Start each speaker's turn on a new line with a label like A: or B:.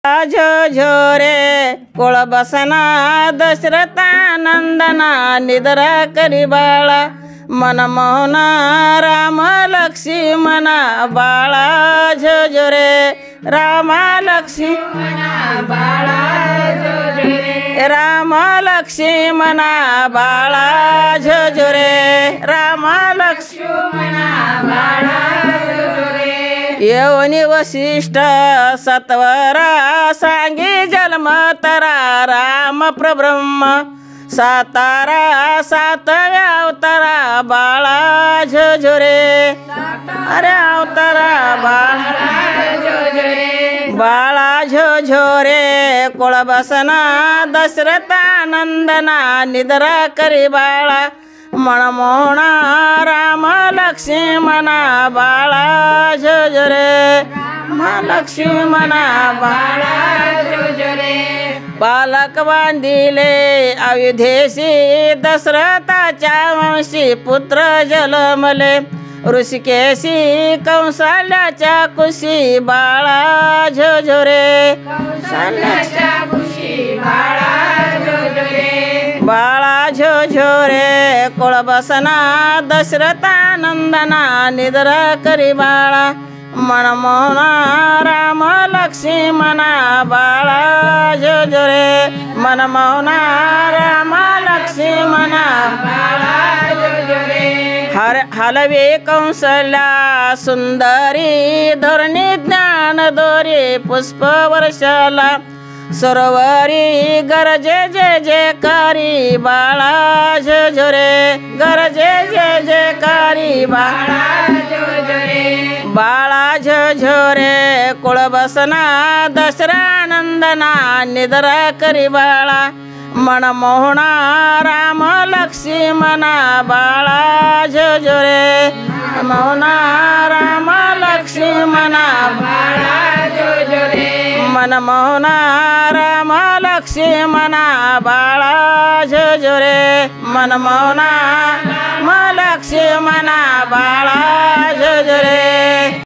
A: झोरे कोळ बसना दशरथानंदना निद्रा करी बाळा मनमोहन राम लक्ष्मणा बाळा झोरे राम लक्ष्मणा बाळा झोरे राम लक्ष्मणा बाळा झोरे राम लक्ष्मणा बाळा येऊनी वशिष्ठ सत्वरा सांगी जन्मतरा राम प्रब्रह्म सातारा सातव्या अवतारा बाळा झोरे अरे अवतारा बाळा झोरे कोळ बसना दशरथानंदना निद्रा करी बाळा मनमोहना राम लक्ष्मणा बाळा झोरे लक्ष्मणा बाळा झोरे बालक बांधिले अयोध्येसी दशरथाच्या वंशी पुत्र जन्मले ऋषिकेशी कौशल्याच्या कुशी बाळा झोरे कौशल्याच्या कुशी बाळा झोरे बाळा झोरे कोळ बसना दशरथानंदना निद्रा करी बाळा मनमोहना राम लक्ष्मणा बाळा झोरे मनमोहना राम लक्ष्मणा बाळा झोरे हलवे कौशल्या सुंदरी धरणी ज्ञान दोरी पुष्प वर्षाला सरोवरी गरजे जय जयकारी बाळा झोरे गरजे जय जयकारी बाळा झोरे बाळा झोरे कोळ बसना दशरथानंदना निद्रा करी बाळा मनमोहना राम लक्ष्मणा बाळा झोरे मनमोहना राम लक्ष्मणा बाळा झोरे मनमोहना राम लक्ष्मणा बाळा झोरे मनमोहना राम लक्ष्मणा बाळा झोरे।